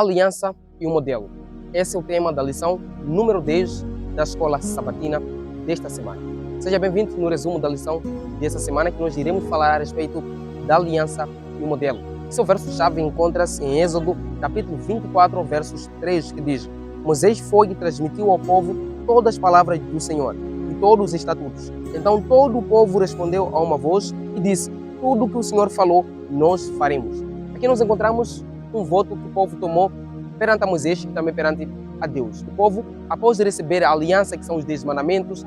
aliança e o modelo. Esse é o tema da lição número 10 da Escola Sabatina desta semana. Seja bem-vindo no resumo da lição desta semana, que nós iremos falar a respeito da aliança e o modelo. Seu verso-chave encontra-se em Êxodo, capítulo 24, versos 3, que diz: Moisés foi e transmitiu ao povo todas as palavras do Senhor e todos os estatutos. Então todo o povo respondeu a uma voz e disse: tudo o que o Senhor falou, nós faremos. Aqui nós encontramos um voto que o povo tomou perante a Moisés e também perante a Deus. O povo, após receber a aliança, que são os 10 mandamentos,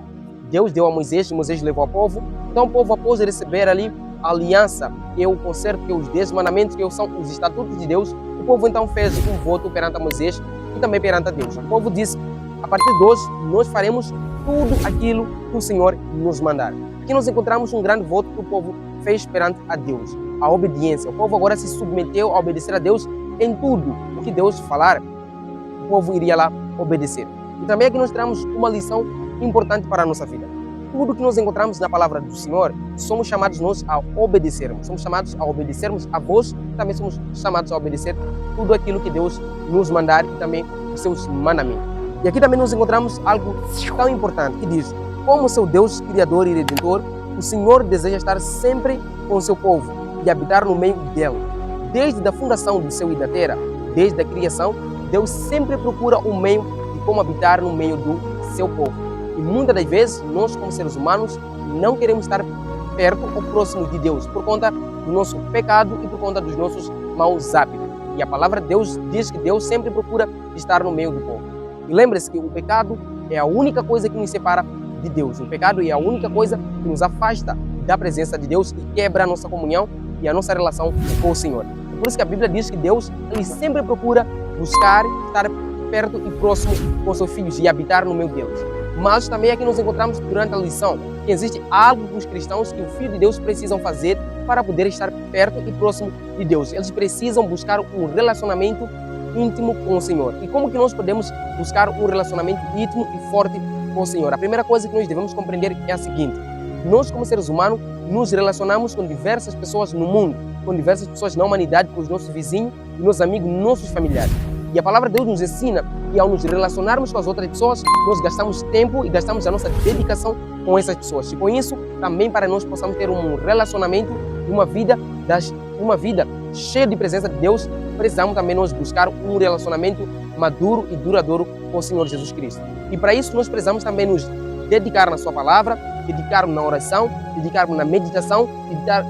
Deus deu a Moisés e Moisés levou ao povo. Então o povo, após receber ali a aliança, que é o concerto, que é os 10 mandamentos, que são os estatutos de Deus, o povo então fez um voto perante a Moisés e também perante a Deus. O povo disse: a partir de hoje, nós faremos tudo aquilo que o Senhor nos mandar. Aqui nós encontramos um grande voto que o povo fez perante a Deus, a obediência. O povo agora se submeteu a obedecer a Deus em tudo o que Deus falar. O povo iria lá obedecer. E também aqui nós temos uma lição importante para a nossa vida. Tudo que nós encontramos na palavra do Senhor, somos chamados nós a obedecermos. Somos chamados a obedecermos a voz, também somos chamados a obedecer tudo aquilo que Deus nos mandar e também os seus mandamentos. E aqui também nós encontramos algo tão importante que diz: como seu Deus, Criador e Redentor, o Senhor deseja estar sempre com o seu povo e habitar no meio dele. Desde a fundação do céu e da terra, desde a criação, Deus sempre procura um meio de como habitar no meio do seu povo. E muitas das vezes, nós como seres humanos, não queremos estar perto ou próximo de Deus por conta do nosso pecado e por conta dos nossos maus hábitos. E a palavra de Deus diz que Deus sempre procura estar no meio do povo. E lembre-se que o pecado é a única coisa que nos separa de Deus. O pecado é a única coisa que nos afasta da presença de Deus e quebra a nossa comunhão e a nossa relação com o Senhor. E por isso que a Bíblia diz que Deus, ele sempre procura buscar estar perto e próximo com seus filhos e habitar no meio deles. Mas também aqui nós encontramos durante a lição que existe algo que os cristãos, que o Filho de Deus precisam fazer para poder estar perto e próximo de Deus. Eles precisam buscar um relacionamento íntimo com o Senhor. E como que nós podemos buscar um relacionamento íntimo e forte com o Senhor? A primeira coisa que nós devemos compreender é a seguinte: nós, como seres humanos, nos relacionamos com diversas pessoas no mundo, com diversas pessoas na humanidade, com os nossos vizinhos, nossos amigos, nossos familiares. E a palavra de Deus nos ensina que ao nos relacionarmos com as outras pessoas, nós gastamos tempo e gastamos a nossa dedicação com essas pessoas. E com isso, também para nós possamos ter um relacionamento e uma vida cheia de presença de Deus, precisamos também nós buscar um relacionamento maduro e duradouro com o Senhor Jesus Cristo. E para isso nós precisamos também nos dedicar na sua palavra, dedicarmos na oração, dedicarmos na meditação,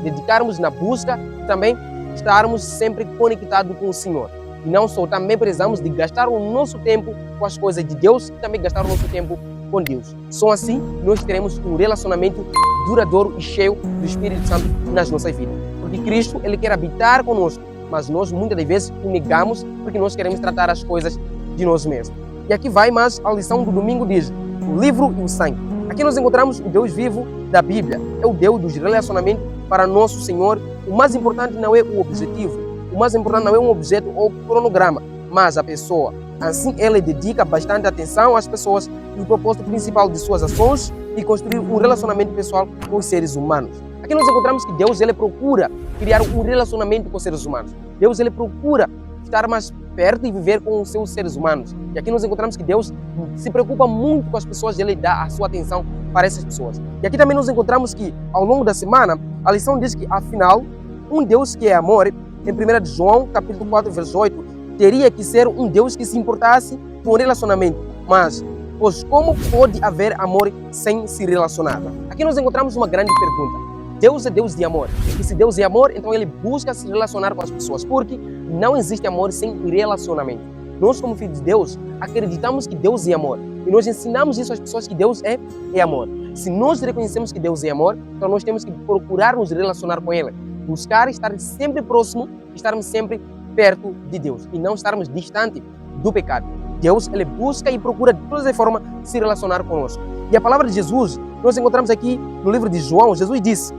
dedicarmos na busca e também estarmos sempre conectados com o Senhor. E não só, também precisamos de gastar o nosso tempo com as coisas de Deus e também gastar o nosso tempo com Deus. Só assim nós teremos um relacionamento duradouro e cheio do Espírito Santo nas nossas vidas. Porque Cristo, ele quer habitar conosco, mas nós muitas das vezes o negamos porque nós queremos tratar as coisas de nós mesmos. E aqui vai mais a lição do domingo, diz: o livro e o sangue. Aqui nós encontramos o Deus vivo da Bíblia. É o Deus dos relacionamentos para nosso Senhor. O mais importante não é o objetivo. O mais importante não é um objeto ou cronograma, mas a pessoa. Assim, ele dedica bastante atenção às pessoas e o propósito principal de suas ações e construir um relacionamento pessoal com os seres humanos. Aqui nós encontramos que Deus, ele procura criar um relacionamento com os seres humanos. Deus, ele procura estar mais perto e viver com os seus seres humanos. E aqui nós encontramos que Deus se preocupa muito com as pessoas e ele dá a sua atenção para essas pessoas. E aqui também nós encontramos que, ao longo da semana, a lição diz que, afinal, um Deus que é amor, em 1 João, capítulo 4, verso 8, teria que ser um Deus que se importasse com o relacionamento. Mas, pois como pode haver amor sem se relacionar? Aqui nós encontramos uma grande pergunta. Deus é Deus de amor. E se Deus é amor, então ele busca se relacionar com as pessoas, porque não existe amor sem relacionamento. Nós, como filhos de Deus, acreditamos que Deus é amor. E nós ensinamos isso às pessoas, que Deus é amor. Se nós reconhecemos que Deus é amor, então nós temos que procurar nos relacionar com Ele. Buscar estar sempre próximo, estarmos sempre perto de Deus e não estarmos distante do pecado. Deus, ele busca e procura de todas as formas se relacionar conosco. E a palavra de Jesus, nós encontramos aqui no livro de João. Jesus disse: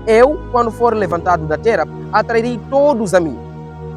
eu, quando for levantado da terra, atrairei todos a mim.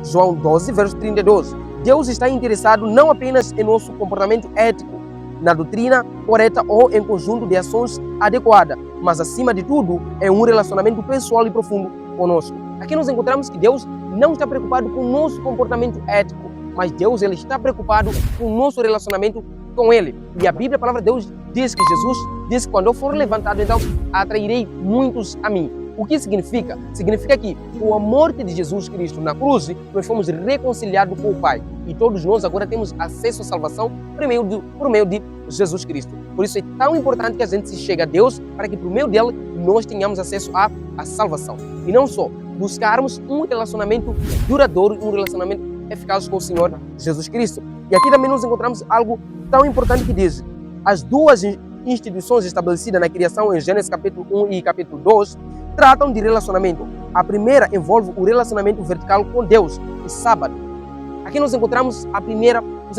João 12, verso 32. Deus está interessado não apenas em nosso comportamento ético, na doutrina correta ou em conjunto de ações adequadas, mas acima de tudo é um relacionamento pessoal e profundo conosco. Aqui nós encontramos que Deus não está preocupado com o nosso comportamento ético, mas Deus ele está preocupado com o nosso relacionamento com Ele. E a Bíblia, a palavra de Deus, diz que Jesus disse que quando eu for levantado, então atrairei muitos a mim. O que significa? Significa que com a morte de Jesus Cristo na cruz, nós fomos reconciliados com o Pai. E todos nós agora temos acesso à salvação por meio de Jesus Cristo. Por isso é tão importante que a gente se chegue a Deus, para que por meio dele nós tenhamos acesso à salvação. E não só buscarmos um relacionamento duradouro, um relacionamento eficaz com o Senhor Jesus Cristo. E aqui também nós encontramos algo tão importante que diz: as duas instituições estabelecidas na criação em Gênesis capítulo 1 e capítulo 2 tratam de relacionamento. A primeira envolve o relacionamento vertical com Deus, o sábado. Aqui nós encontramos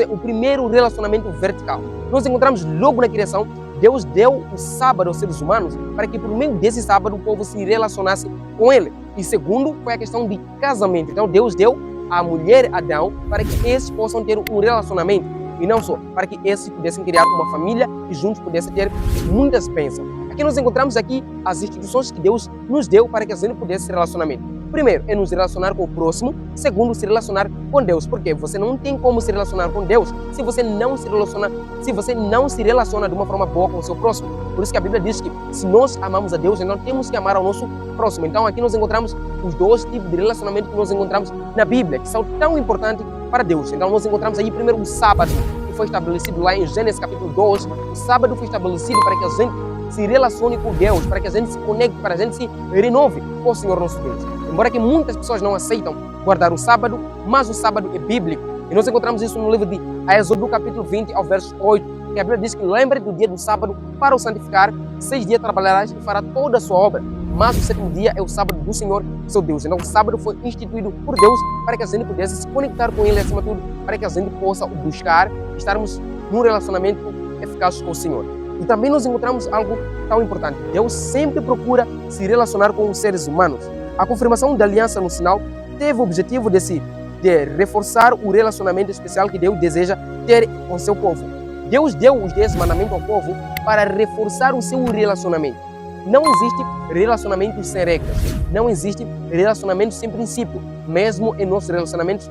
o primeiro relacionamento vertical. Nós encontramos logo na criação, Deus deu o sábado aos seres humanos para que por meio desse sábado o povo se relacionasse com Ele. E segundo, foi a questão de casamento. Então Deus deu à mulher Adão para que esses possam ter um relacionamento. E não só, para que esses pudessem criar uma família e juntos pudessem ter muitas bênçãos. Aqui nós encontramos aqui as instituições que Deus nos deu para que a gente pudesse ter relacionamento. Primeiro, é nos relacionar com o próximo. Segundo, se relacionar com Deus. Porque você não tem como se relacionar com Deus se você não se relaciona de uma forma boa com o seu próximo. Por isso que a Bíblia diz que se nós amamos a Deus, então temos que amar ao nosso próximo. Então aqui nós encontramos os dois tipos de relacionamento que nós encontramos na Bíblia, que são tão importantes para Deus. Então nós encontramos aí primeiro o sábado, que foi estabelecido lá em Gênesis capítulo 2. O sábado foi estabelecido para que a gente se relacione com Deus, para que a gente se conecte, para que a gente se renove com o Senhor nosso Deus. Embora que muitas pessoas não aceitam guardar o sábado, mas o sábado é bíblico. E nós encontramos isso no livro de Êxodo, capítulo 20, ao verso 8, que a Bíblia diz que lembre do dia do sábado para o santificar. 6 dias trabalharás e fará toda a sua obra, mas o 7º dia é o sábado do Senhor, seu Deus. Então o sábado foi instituído por Deus para que a gente pudesse se conectar com Ele, acima de tudo, para que a gente possa o buscar, estarmos num relacionamento eficaz com o Senhor. E também nós encontramos algo tão importante. Deus sempre procura se relacionar com os seres humanos. A confirmação da aliança no sinal teve o objetivo de reforçar o relacionamento especial que Deus deseja ter com seu povo. Deus deu os 10 mandamentos ao povo para reforçar o seu relacionamento. Não existe relacionamento sem regras. Não existe relacionamento sem princípio. Mesmo em nossos relacionamentos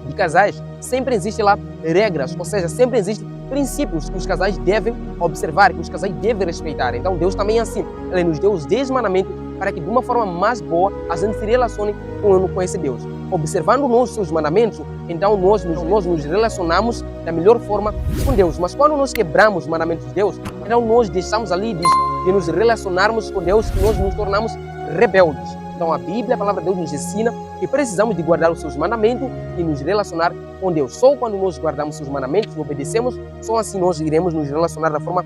de casais, sempre existe lá regras, ou seja, sempre existe princípios que os casais devem observar, que os casais devem respeitar. Então Deus também é assim. Ele nos deu os 10 mandamentos para que de uma forma mais boa a gente se relacione com esse Deus. Observando nós os seus mandamentos, então nós nos relacionamos da melhor forma com Deus. Mas quando nós quebramos os mandamentos de Deus, então nós deixamos ali de nos relacionarmos com Deus e nós nos tornamos rebeldes. Então a Bíblia, a palavra de Deus nos ensina que precisamos de guardar os seus mandamentos e nos relacionar com Deus. Só quando nós guardamos os seus mandamentos e obedecemos, só assim nós iremos nos relacionar da forma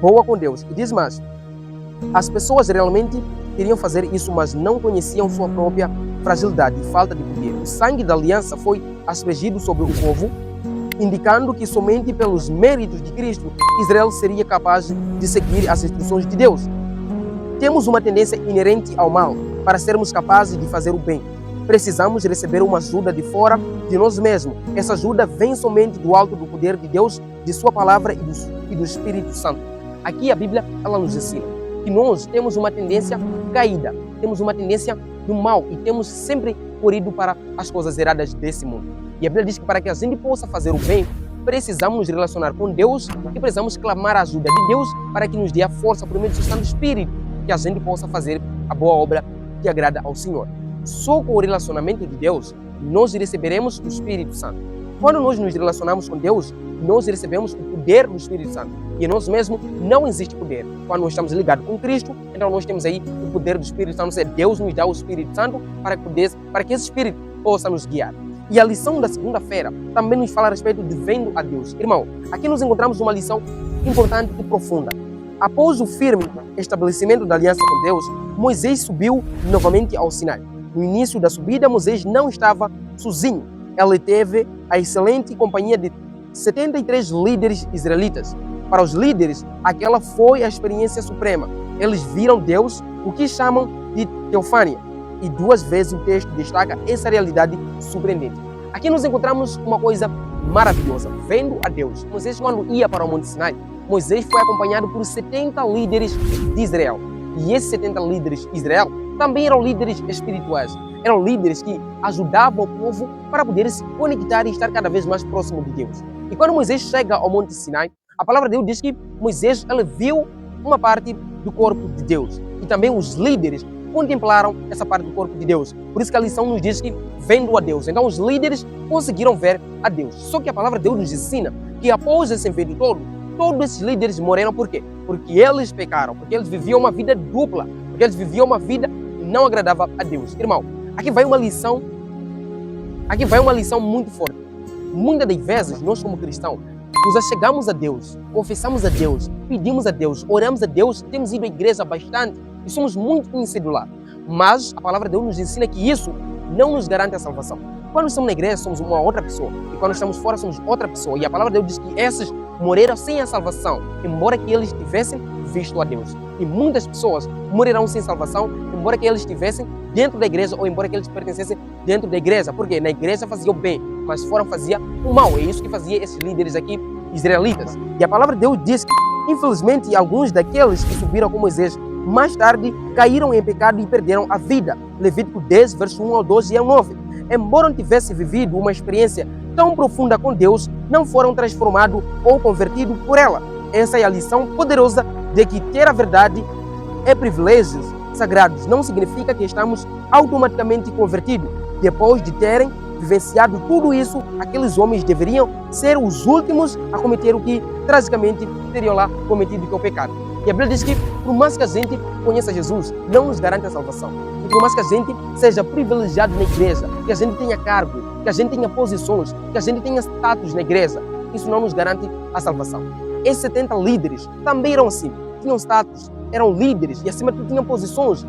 boa com Deus. E diz mais, as pessoas realmente queriam fazer isso, mas não conheciam sua própria fragilidade e falta de poder. O sangue da aliança foi aspergido sobre o povo, indicando que somente pelos méritos de Cristo, Israel seria capaz de seguir as instruções de Deus. Temos uma tendência inerente ao mal para sermos capazes de fazer o bem. Precisamos receber uma ajuda de fora de nós mesmos. Essa ajuda vem somente do alto do poder de Deus, de sua palavra e do Espírito Santo. Aqui a Bíblia ela nos ensina que nós temos uma tendência caída, temos uma tendência do mal e temos sempre corrido para as coisas erradas desse mundo. E a Bíblia diz que para que a gente possa fazer o bem, precisamos nos relacionar com Deus e precisamos clamar a ajuda de Deus para que nos dê a força por meio do seu Santo Espírito, que a gente possa fazer a boa obra que agrada ao Senhor. Só com o relacionamento de Deus, nós receberemos o Espírito Santo. Quando nós nos relacionamos com Deus, nós recebemos o poder do Espírito Santo. E em nós mesmos não existe poder. Quando nós estamos ligados com Cristo, então nós temos aí o poder do Espírito Santo. Ou seja, Deus nos dá o Espírito Santo para que esse Espírito possa nos guiar. E a lição da segunda-feira também nos fala a respeito de vendo a Deus. Irmão, aqui nós encontramos uma lição importante e profunda. Após o firme estabelecimento da aliança com Deus, Moisés subiu novamente ao Sinai. No início da subida, Moisés não estava sozinho. Ele teve a excelente companhia de 73 líderes israelitas. Para os líderes, aquela foi a experiência suprema. Eles viram Deus, o que chamam de teofania. E 2 vezes o texto destaca essa realidade surpreendente. Aqui nós encontramos uma coisa maravilhosa, vendo a Deus. Moisés, quando ia para o Monte Sinai, Moisés foi acompanhado por 70 líderes de Israel. E esses 70 líderes de Israel também eram líderes espirituais. eram líderes que ajudavam o povo para poder se conectar e estar cada vez mais próximo de Deus. E quando Moisés chega ao Monte Sinai, a palavra de Deus diz que Moisés ele viu uma parte do corpo de Deus. E também os líderes contemplaram essa parte do corpo de Deus. Por isso que a lição nos diz que vendo a Deus. Então os líderes conseguiram ver a Deus. Só que a palavra de Deus nos ensina que após esse evento todo, todos esses líderes morreram por quê? Porque eles pecaram, porque eles viviam uma vida dupla, porque eles viviam uma vida que não agradava a Deus. Irmão, aqui vai uma lição muito forte. Muitas das vezes, nós como cristãos, nos achegamos a Deus, confessamos a Deus, pedimos a Deus, oramos a Deus, temos ido à igreja bastante e somos muito conhecidos lá. Mas a palavra de Deus nos ensina que isso não nos garante a salvação. Quando estamos na igreja, somos uma outra pessoa. E quando estamos fora, somos outra pessoa. E a palavra de Deus diz que esses morreram sem a salvação, embora que eles tivessem visto a Deus. E muitas pessoas morrerão sem salvação, embora que eles estivessem dentro da igreja ou embora que eles pertencessem dentro da igreja. Porque na igreja faziam o bem, mas fora fazia o mal. É isso que fazia esses líderes aqui, israelitas. E a palavra de Deus diz que, infelizmente, alguns daqueles que subiram com Moisés mais tarde caíram em pecado e perderam a vida. Levítico 10, verso 1 ao 12 e ao 9. Embora não tivessem vivido uma experiência tão profunda com Deus, não foram transformados ou convertidos por ela. Essa é a lição poderosa de que ter a verdade é privilégios sagrados. Não significa que estamos automaticamente convertidos. Depois de terem vivenciado tudo isso, aqueles homens deveriam ser os últimos a cometer o que tragicamente teriam lá cometido, que é o pecado. E a Bíblia diz que, por mais que a gente conheça Jesus, não nos garante a salvação. E por mais que a gente seja privilegiado na igreja, que a gente tenha cargo, que a gente tenha posições, que a gente tenha status na igreja, isso não nos garante a salvação. Esses 70 líderes também eram assim, tinham status, eram líderes e acima de tudo tinham posições,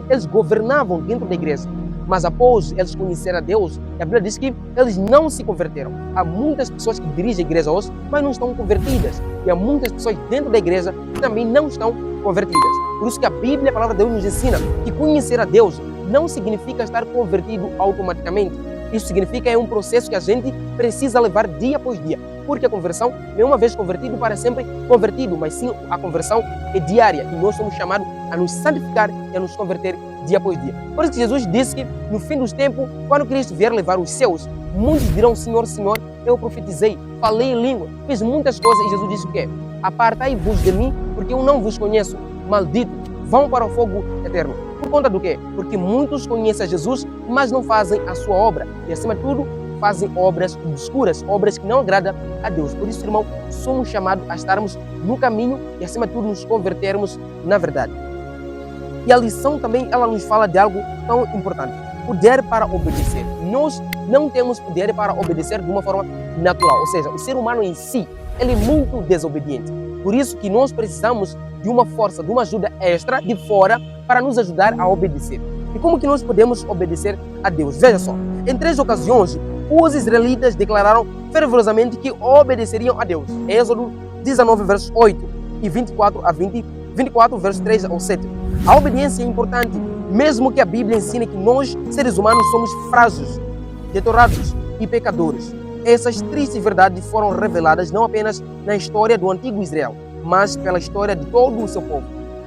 eles governavam dentro da igreja. Mas após eles conhecerem a Deus, a Bíblia diz que eles não se converteram. Há muitas pessoas que dirigem a igreja hoje, mas não estão convertidas. E há muitas pessoas dentro da igreja que também não estão convertidas. Por isso que a Bíblia, a palavra de Deus, nos ensina que conhecer a Deus não significa estar convertido automaticamente. Isso significa que é um processo que a gente precisa levar dia após dia. Porque a conversão não é uma vez convertido para sempre convertido, mas sim a conversão é diária. E nós somos chamados a nos santificar e a nos converter dia após dia. Por isso que Jesus disse que no fim dos tempos, quando Cristo vier levar os seus, muitos dirão: Senhor, Senhor, eu profetizei, falei em língua, fiz muitas coisas. E Jesus disse o quê? Apartai-vos de mim, porque eu não vos conheço. Maldito, vão para o fogo eterno. Por conta do quê? Porque muitos conhecem a Jesus, mas não fazem a sua obra. E acima de tudo, fazem obras obscuras, obras que não agradam a Deus. Por isso, irmão, somos chamados a estarmos no caminho e acima de tudo nos convertermos na verdade. E a lição também, ela nos fala de algo tão importante: poder para obedecer. Nós não temos poder para obedecer de uma forma natural, ou seja, o ser humano em si, ele é muito desobediente. Por isso que nós precisamos de uma força, de uma ajuda extra de fora para nos ajudar a obedecer. E como que nós podemos obedecer a Deus? Veja só, em 3 ocasiões, os israelitas declararam fervorosamente que obedeceriam a Deus. Êxodo 19, verso 8 e 24, verso 3 ao 7. A obediência é importante, mesmo que a Bíblia ensine que nós, seres humanos, somos frágeis, deteriorados e pecadores. Essas tristes verdades foram reveladas não apenas na história do antigo Israel, mas pela história de todo o seu povo.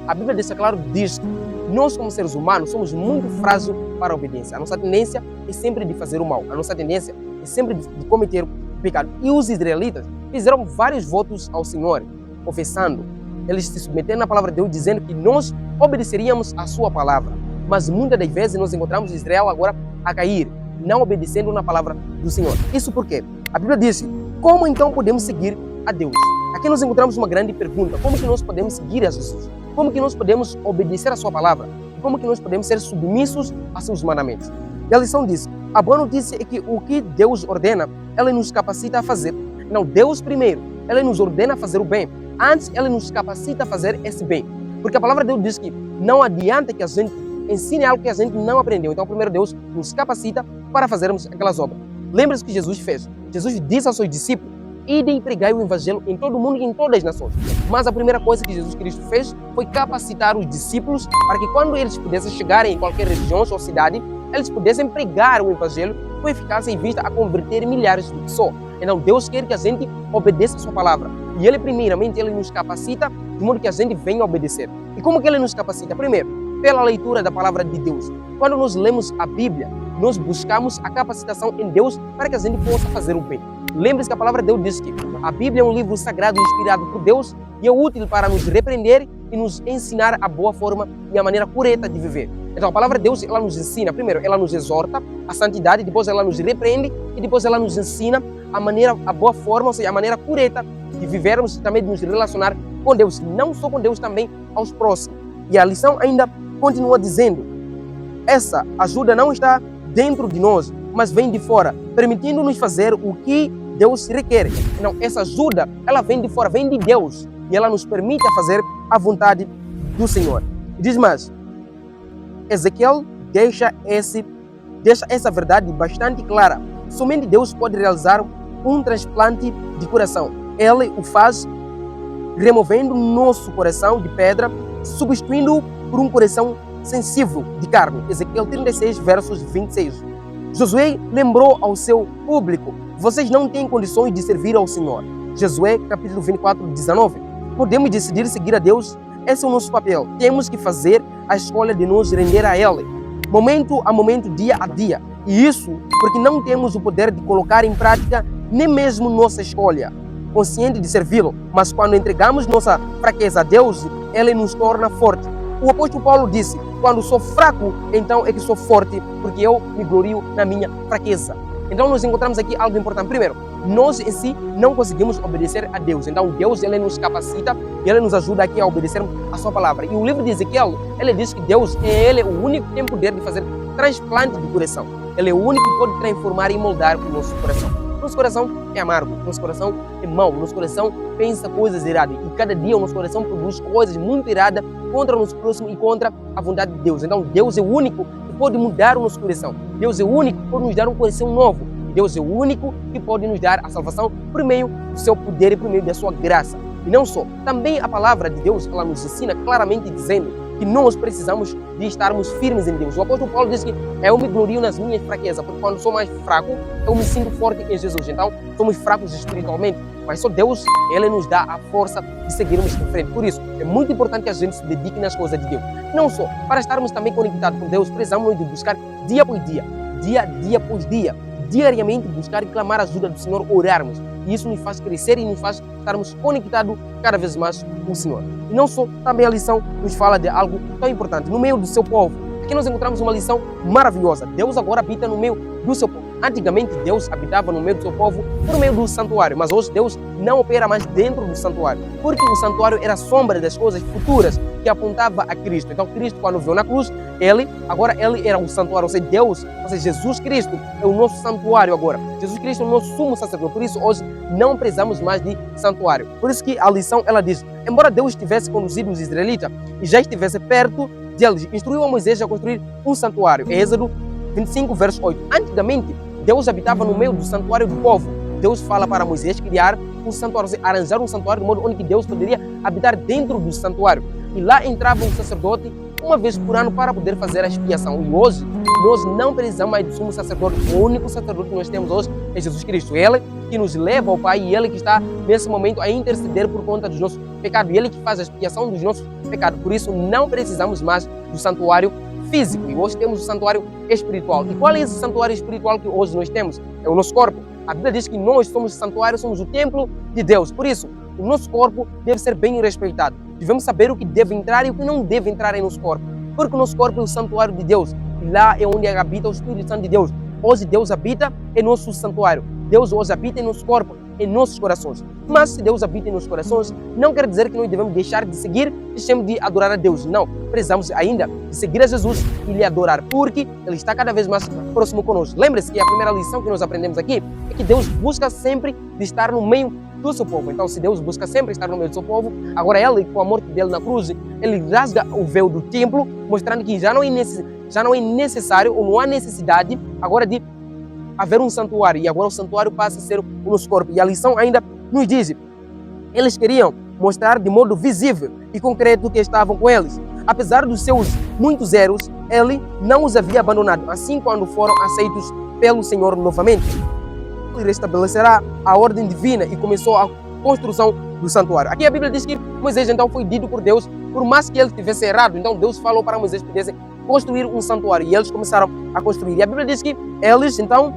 A Bíblia deixa claro, diz que nós, como seres humanos, somos muito frágeis para a obediência. A nossa tendência é sempre de fazer o mal. A nossa tendência é sempre de cometer o pecado. E os israelitas fizeram vários votos ao Senhor, confessando. Eles se submeteram na palavra de Deus, dizendo que nós obedeceríamos a sua palavra. Mas muitas das vezes nós encontramos Israel agora a cair, não obedecendo na palavra do Senhor. Isso por quê? A Bíblia diz: como então podemos seguir a Deus? Aqui nós encontramos uma grande pergunta: como que nós podemos seguir a Jesus? Como que nós podemos obedecer a sua palavra? Como que nós podemos ser submissos a seus mandamentos? E a lição diz: a boa notícia é que o que Deus ordena, Ele nos capacita a fazer. Não, Deus primeiro, Ele nos ordena a fazer o bem. Antes, Ele nos capacita a fazer esse bem. Porque a palavra de Deus diz que não adianta que a gente ensine algo que a gente não aprendeu. Então, primeiro Deus nos capacita para fazermos aquelas obras. Lembra-se o que Jesus fez? Jesus disse aos seus discípulos: idem e pregai o evangelho em todo o mundo e em todas as nações. Mas a primeira coisa que Jesus Cristo fez foi capacitar os discípulos para que quando eles pudessem chegar em qualquer região ou cidade, eles pudessem pregar o evangelho com eficácia em vista a converter milhares de pessoas. Então Deus quer que a gente obedeça a sua palavra. E Ele primeiramente Ele nos capacita de modo que a gente venha obedecer. E como que Ele nos capacita? Primeiro, pela leitura da palavra de Deus. quando nós lemos a Bíblia, nós buscamos a capacitação em Deus para que a gente possa fazer o bem. Lembre-se que a palavra de Deus diz que a Bíblia é um livro sagrado inspirado por Deus e é útil para nos repreender e nos ensinar a boa forma e a maneira correta de viver. Então a palavra de Deus, ela nos ensina, primeiro ela nos exorta à santidade, depois ela nos repreende e depois ela nos ensina a boa forma, ou seja, a maneira correta de vivermos e também de nos relacionar com Deus, não só com Deus, também aos próximos. E a lição ainda continua dizendo, essa ajuda não está dentro de nós, mas vem de fora, permitindo-nos fazer o que Deus requer. Então, essa ajuda, ela vem de fora, vem de Deus, e ela nos permite fazer a vontade do Senhor. E diz mais, Ezequiel deixa essa verdade bastante clara. Somente Deus pode realizar um transplante de coração. Ele o faz removendo nosso coração de pedra, substituindo-o por um coração sensível de carne. Ezequiel 36, versos 26. Josué lembrou ao seu público, vocês não têm condições de servir ao Senhor. Josué, capítulo 24, 19. Podemos decidir seguir a Deus, esse é o nosso papel. Temos que fazer a escolha de nos render a Ele, momento a momento, dia a dia. E isso porque não temos o poder de colocar em prática nem mesmo nossa escolha, consciente de servi-lo. Mas quando entregamos nossa fraqueza a Deus, Ele nos torna forte. O apóstolo Paulo disse, quando sou fraco, então é que sou forte, porque eu me glorio na minha fraqueza. Então nós encontramos aqui algo importante. Primeiro, nós em si não conseguimos obedecer a Deus. Então Deus, Ele nos capacita e Ele nos ajuda aqui a obedecer a sua palavra. E o livro de Ezequiel, ele diz que Deus, Ele é o único que tem poder de fazer transplante de coração. Ele é o único que pode transformar e moldar o nosso coração. Nosso coração é amargo, nosso coração é mau, nosso coração pensa coisas erradas. E cada dia o nosso coração produz coisas muito erradas contra o nosso próximo e contra a vontade de Deus. Então Deus é o único que pode mudar o nosso coração. Deus é o único que pode nos dar um coração novo. Deus é o único que pode nos dar a salvação por meio do seu poder e por meio da sua graça. E não só, também a palavra de Deus, ela nos ensina claramente dizendo que nós precisamos de estarmos firmes em Deus. O apóstolo Paulo diz que eu me glorio nas minhas fraquezas, porque quando sou mais fraco, eu me sinto forte em Jesus. Então, somos fracos espiritualmente, mas só Deus, Ele nos dá a força de seguirmos em frente. Por isso, é muito importante que a gente se dedique nas coisas de Deus. Não só, para estarmos também conectados com Deus, precisamos de buscar dia após dia, dia após dia, diariamente buscar e clamar a ajuda do Senhor, orarmos. E isso nos faz crescer e nos faz estarmos conectados cada vez mais com o Senhor. E não só, também a lição nos fala de algo tão importante. No meio do seu povo, aqui nós encontramos uma lição maravilhosa. Deus agora habita no meio do seu povo. Antigamente, Deus habitava no meio do seu povo por meio do santuário, mas hoje Deus não opera mais dentro do santuário, porque o santuário era a sombra das coisas futuras que apontava a Cristo. Então, Cristo, quando veio na cruz, Ele era o santuário, ou seja, Deus, ou seja, Jesus Cristo é o nosso santuário agora. Jesus Cristo é o nosso sumo sacerdote, por isso hoje não precisamos mais de santuário. Por isso que a lição, ela diz, embora Deus tivesse conduzido os israelitas e já estivesse perto deles, instruiu a Moisés a construir um santuário. Êxodo 25, verso 8. Antigamente, Deus habitava no meio do santuário do povo. Deus fala para Moisés criar um santuário, arranjar um santuário de modo onde Deus poderia habitar dentro do santuário. E lá entrava um sacerdote uma vez por ano para poder fazer a expiação. E hoje, nós não precisamos mais do sumo sacerdote. O único sacerdote que nós temos hoje é Jesus Cristo. Ele que nos leva ao Pai e Ele que está nesse momento a interceder por conta dos nossos pecados. E Ele que faz a expiação dos nossos pecados. Por isso, não precisamos mais do santuário físico. E hoje temos o santuário espiritual. E qual é esse santuário espiritual que hoje nós temos? É o nosso corpo. A Bíblia diz que nós somos o santuário, somos o templo de Deus. Por isso, o nosso corpo deve ser bem respeitado. Devemos saber o que deve entrar e o que não deve entrar em nosso corpo. Porque o nosso corpo é o santuário de Deus. E lá é onde habita o Espírito Santo de Deus. Hoje Deus habita em nosso santuário. Deus hoje habita em nosso corpo, em nossos corações. Mas se Deus habita em nossos corações, não quer dizer que nós devemos deixar de seguir, deixemos de adorar a Deus. Não, precisamos ainda de seguir a Jesus e lhe adorar, porque Ele está cada vez mais próximo conosco. Lembre-se que a primeira lição que nós aprendemos aqui é que Deus busca sempre de estar no meio do seu povo. Então, se Deus busca sempre estar no meio do seu povo, agora Ele, com a morte dele na cruz, Ele rasga o véu do templo, mostrando que já não é necessário ou não há necessidade agora de haver um santuário. E agora o santuário passa a ser o nosso corpo. E a lição ainda nos diz, eles queriam mostrar de modo visível e concreto que estavam com eles. Apesar dos seus muitos erros, Ele não os havia abandonado. Assim, quando foram aceitos pelo Senhor novamente, Ele restabelecerá a ordem divina e começou a construção do santuário. Aqui a Bíblia diz que Moisés então foi dito por Deus, por mais que ele tivesse errado. Então Deus falou para Moisés que pudesse construir um santuário. E eles começaram a construir. E a Bíblia diz que eles, então,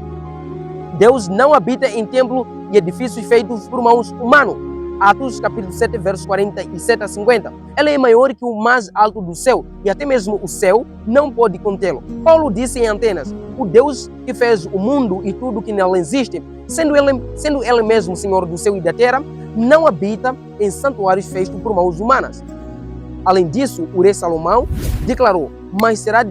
Deus não habita em templo e edifícios feitos por mãos humanas. Atos capítulo 7, versos 47 a 50. Ele é maior que o mais alto do céu, e até mesmo o céu não pode contê-lo. Paulo disse em Atenas: o Deus que fez o mundo e tudo que nele existe, sendo ele mesmo Senhor do céu e da terra, não habita em santuários feitos por mãos humanas. Além disso, o rei Salomão declarou: mas será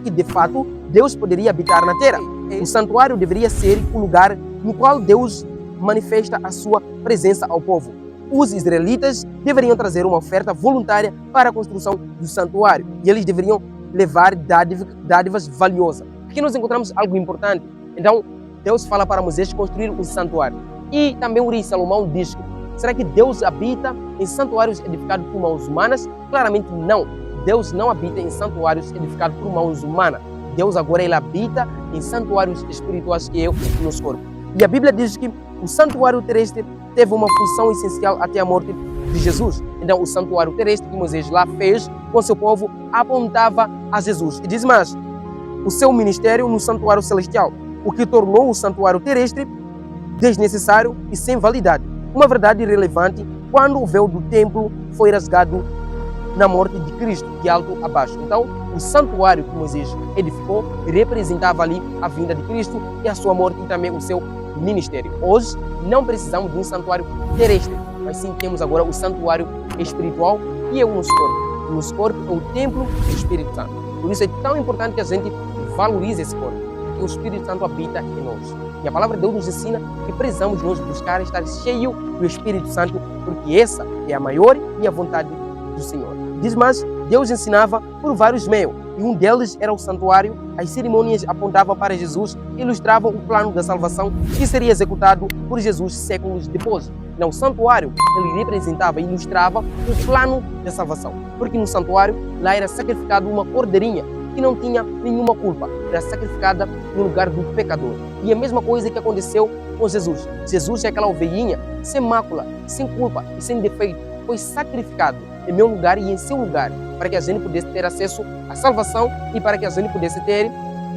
que de fato Deus poderia habitar na terra? O santuário deveria ser o lugar no qual Deus manifesta a sua presença ao povo. Os israelitas deveriam trazer uma oferta voluntária para a construção do santuário e eles deveriam levar dádivas valiosas. Aqui nós encontramos algo importante. Então, Deus fala para Moisés construir um santuário. E também o rei Salomão diz: será que Deus habita em santuários edificados por mãos humanas? Claramente não. Deus não habita em santuários edificados por mãos humanas. Deus agora ele habita em santuários espirituais, que é o nosso corpo. E a Bíblia diz que o santuário terrestre teve uma função essencial até a morte de Jesus. Então, o santuário terrestre que Moisés lá fez com seu povo apontava a Jesus. E diz mais: o seu ministério no santuário celestial, o que tornou o santuário terrestre desnecessário e sem validade. Uma verdade relevante quando o véu do templo foi rasgado na morte de Cristo, de alto a baixo. Então, o santuário que Moisés edificou representava ali a vinda de Cristo e a sua morte e também o seu ministério. Hoje, não precisamos de um santuário terrestre, mas sim temos agora o santuário espiritual, que é o nosso corpo. O nosso corpo é o templo do Espírito Santo. Por isso é tão importante que a gente valorize esse corpo, porque o Espírito Santo habita em nós. E a palavra de Deus nos ensina que precisamos nós buscar estar cheio do Espírito Santo, porque essa é a maior e a vontade do Senhor. Diz mais: Deus ensinava por vários meios, e um deles era o santuário. As cerimônias apontavam para Jesus e ilustravam o plano da salvação que seria executado por Jesus séculos depois. Então, o santuário ele representava e ilustrava o plano da salvação, porque no santuário lá era sacrificado uma cordeirinha que não tinha nenhuma culpa, era sacrificada no lugar do pecador. E a mesma coisa que aconteceu com Jesus. Jesus é aquela ovelhinha sem mácula, sem culpa e sem defeito, foi sacrificado em meu lugar e em seu lugar, para que a gente pudesse ter acesso à salvação e para que a gente pudesse ter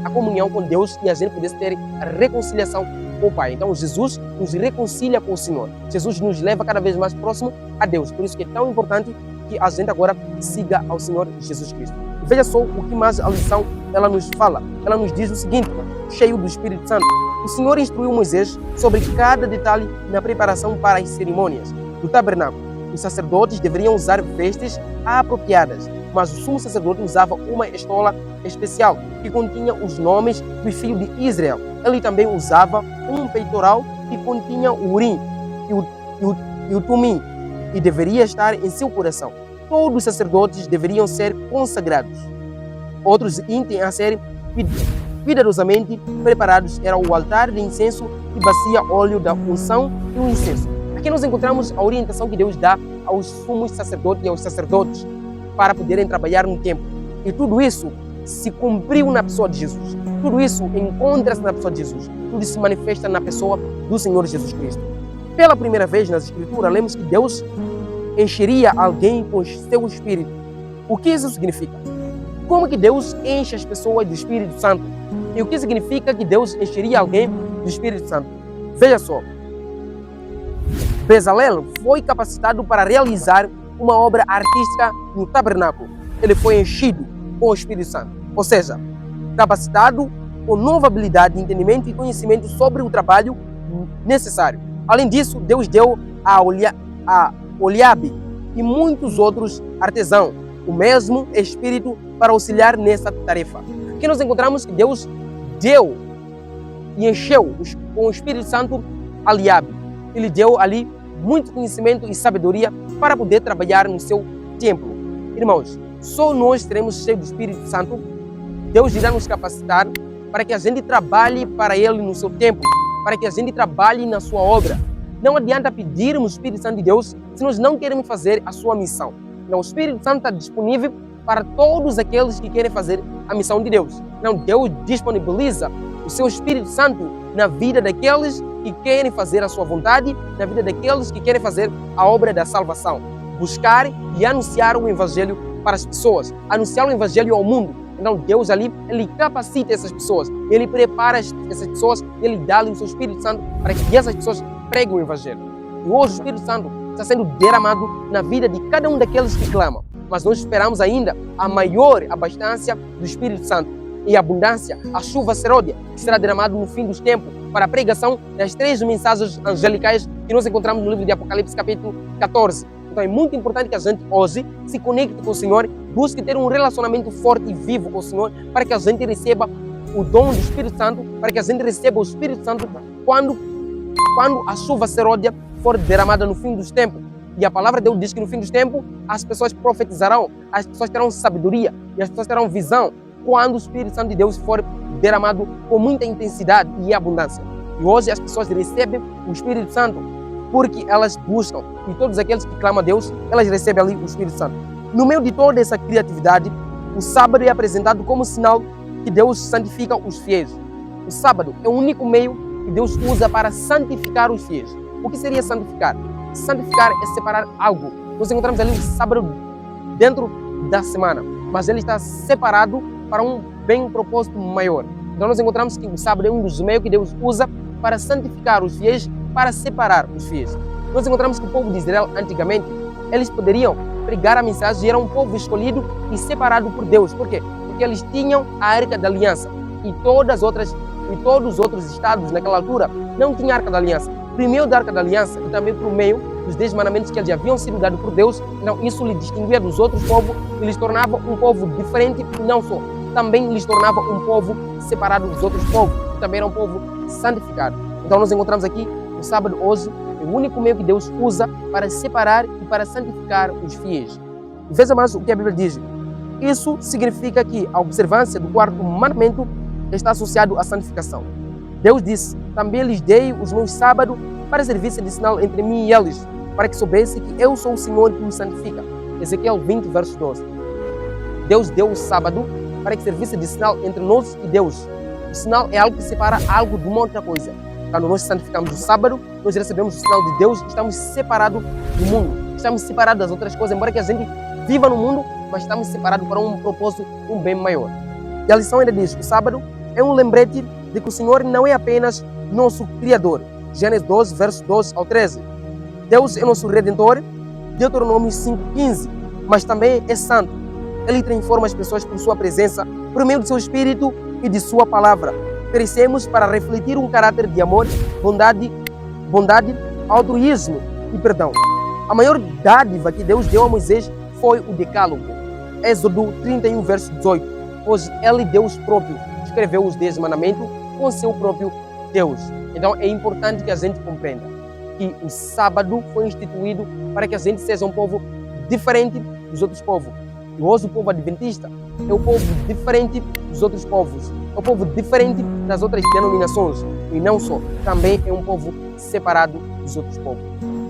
a comunhão com Deus e a gente pudesse ter a reconciliação com o Pai. Então, Jesus nos reconcilia com o Senhor. Jesus nos leva cada vez mais próximo a Deus. Por isso que é tão importante que a gente agora siga ao Senhor Jesus Cristo. E veja só o que mais a lição ela nos fala. Ela nos diz o seguinte, cheio do Espírito Santo: o Senhor instruiu Moisés sobre cada detalhe na preparação para as cerimônias do tabernáculo. Os sacerdotes deveriam usar vestes apropriadas, mas o sumo sacerdote usava uma estola especial que continha os nomes dos filhos de Israel. Ele também usava um peitoral que continha o urim e o tumim e deveria estar em seu coração. Todos os sacerdotes deveriam ser consagrados. Outros itens a serem cuidadosamente preparados eram o altar de incenso e bacia óleo da unção e o incenso. Aqui nós encontramos a orientação que Deus dá aos sumos sacerdotes e aos sacerdotes para poderem trabalhar no templo. E tudo isso se cumpriu na pessoa de Jesus. Tudo isso encontra-se na pessoa de Jesus. Tudo isso se manifesta na pessoa do Senhor Jesus Cristo. Pela primeira vez nas Escrituras, lemos que Deus encheria alguém com o seu Espírito. O que isso significa? Como que Deus enche as pessoas do Espírito Santo? E o que significa que Deus encheria alguém do Espírito Santo? Veja só. Bezalel foi capacitado para realizar uma obra artística no tabernáculo. Ele foi enchido com o Espírito Santo, ou seja, capacitado com nova habilidade, entendimento e conhecimento sobre o trabalho necessário. Além disso, Deus deu a Oliabe e muitos outros artesãos o mesmo Espírito para auxiliar nessa tarefa. Aqui nós encontramos que Deus deu e encheu com o Espírito Santo a Eliabe. Ele deu ali muito conhecimento e sabedoria para poder trabalhar no seu templo. Irmãos, só nós seremos cheios do Espírito Santo. Deus irá nos capacitar para que a gente trabalhe para Ele no seu templo, para que a gente trabalhe na sua obra. Não adianta pedirmos o Espírito Santo de Deus se nós não queremos fazer a sua missão. Não, o Espírito Santo está disponível para todos aqueles que querem fazer a missão de Deus. Não, Deus disponibiliza o seu Espírito Santo na vida daqueles que querem fazer a sua vontade, na vida daqueles que querem fazer a obra da salvação. Buscar e anunciar o Evangelho para as pessoas, anunciar o Evangelho ao mundo. Então Deus ali, Ele capacita essas pessoas, Ele prepara essas pessoas, Ele dá-lhe o seu Espírito Santo para que essas pessoas preguem o Evangelho. E hoje o Espírito Santo está sendo derramado na vida de cada um daqueles que clamam. Mas nós esperamos ainda a maior abastança do Espírito Santo e a abundância, a chuva seródia, que será derramado no fim dos tempos para a pregação das 3 mensagens angelicais que nós encontramos no livro de Apocalipse, capítulo 14. Então é muito importante que a gente hoje se conecte com o Senhor, busque ter um relacionamento forte e vivo com o Senhor, para que a gente receba o dom do Espírito Santo, para que a gente receba o Espírito Santo quando a chuva seródia for derramada no fim dos tempos. E a palavra de Deus diz que no fim dos tempos as pessoas profetizarão, as pessoas terão sabedoria e as pessoas terão visão quando o Espírito Santo de Deus for derramado com muita intensidade e abundância. E hoje as pessoas recebem o Espírito Santo porque elas buscam, e todos aqueles que clamam a Deus, elas recebem ali o Espírito Santo. No meio de toda essa criatividade, o sábado é apresentado como sinal que Deus santifica os fiéis. O sábado é o único meio que Deus usa para santificar os fiéis. O que seria santificar? Santificar é separar algo. Nós encontramos ali o sábado dentro da semana, mas ele está separado para um bem propósito maior. Então nós encontramos que o sábado é um dos meios que Deus usa para santificar os fiéis, para separar os fiéis. Nós encontramos que o povo de Israel, antigamente, eles poderiam pregar a mensagem e era um povo escolhido e separado por Deus. Por quê? Porque eles tinham a Arca da Aliança e todos os outros estados naquela altura não tinham a Arca da Aliança. Primeiro da Arca da Aliança e também por meio dos 10 mandamentos que eles haviam sido dados por Deus, então isso lhes distinguia dos outros povos e lhes tornava um povo diferente e não só. Também lhes tornava um povo separado dos outros povos, que também era um povo santificado. Então nós encontramos aqui o sábado hoje é o único meio que Deus usa para separar e para santificar os fiéis. Veja mais o que a Bíblia diz. Isso significa que a observância do 4º mandamento está associado à santificação. Deus disse, também lhes dei os meus sábados para servir-se de sinal entre mim e eles, para que soubesse que eu sou o Senhor que os santifica. Ezequiel 20, verso 12. Deus deu o sábado para que servisse de sinal entre nós e Deus. O sinal é algo que separa algo de uma outra coisa. Quando nós santificamos o sábado, nós recebemos o sinal de Deus, estamos separados do mundo, estamos separados das outras coisas, embora que a gente viva no mundo, mas estamos separados para um propósito, um bem maior. E a lição ainda diz que o sábado é um lembrete de que o Senhor não é apenas nosso Criador. Gênesis 12, verso 12 ao 13. Deus é nosso Redentor, Deuteronômio 5:15, mas também é santo. Ele transforma as pessoas por sua presença, por meio do seu Espírito e de sua palavra. Crescemos para refletir um caráter de amor, bondade, altruísmo e perdão. A maior dádiva que Deus deu a Moisés foi o Decálogo. Êxodo 31, verso 18. Pois ele, Deus próprio, escreveu os 10 mandamentos com seu próprio Deus. Então é importante que a gente compreenda que o sábado foi instituído para que a gente seja um povo diferente dos outros povos. E hoje o povo adventista é o povo diferente dos outros povos. É um povo diferente das outras denominações. E não só, também é um povo separado dos outros povos.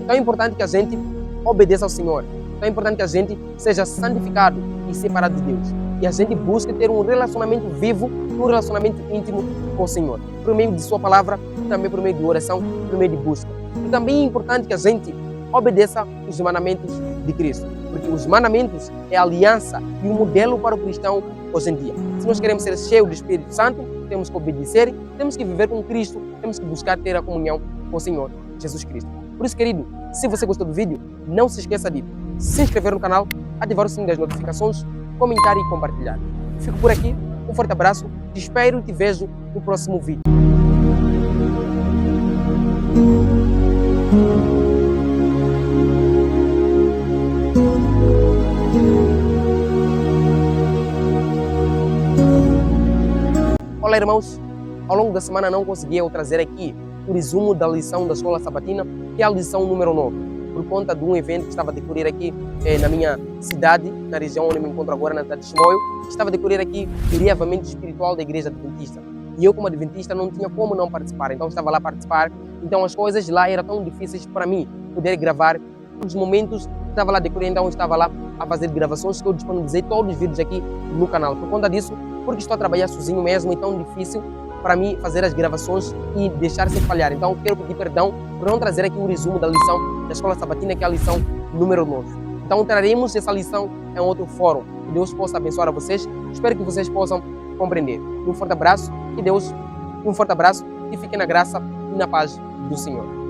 Então é importante que a gente obedeça ao Senhor. Então é importante que a gente seja santificado e separado de Deus. E a gente busque ter um relacionamento vivo, um relacionamento íntimo com o Senhor. Por meio de sua palavra, também por meio de oração, por meio de busca. E também é importante que a gente obedeça os mandamentos de Cristo. Porque os mandamentos é a aliança e o modelo para o cristão hoje em dia. Se nós queremos ser cheios do Espírito Santo, temos que obedecer, temos que viver com Cristo, temos que buscar ter a comunhão com o Senhor Jesus Cristo. Por isso, querido, se você gostou do vídeo, não se esqueça de se inscrever no canal, ativar o sininho das notificações, comentar e compartilhar. Fico por aqui, um forte abraço, te espero e te vejo no próximo vídeo. Olá, irmãos. Ao longo da semana não consegui eu trazer aqui o resumo da lição da Escola Sabatina, que é a lição número 9, por conta de um evento que estava a decorrer aqui na minha cidade, na região onde me encontro agora, na cidade de Chimoio, que estava a decorrer aqui o reavamento espiritual da Igreja Adventista. E eu, como Adventista, não tinha como não participar, então estava lá a participar. Então as coisas lá eram tão difíceis para mim poder gravar. Nos momentos que estava lá a decorrer, então eu estava lá a fazer gravações que eu disponibilizei todos os vídeos aqui no canal. Por conta disso, porque estou a trabalhar sozinho mesmo, é tão difícil para mim fazer as gravações e deixar sem falhar. Então quero pedir perdão por não trazer aqui o resumo da lição da Escola Sabatina, que é a lição número 9. Então traremos essa lição em outro fórum. Que Deus possa abençoar a vocês. Espero que vocês possam compreender. Um forte abraço e fiquem na graça e na paz do Senhor.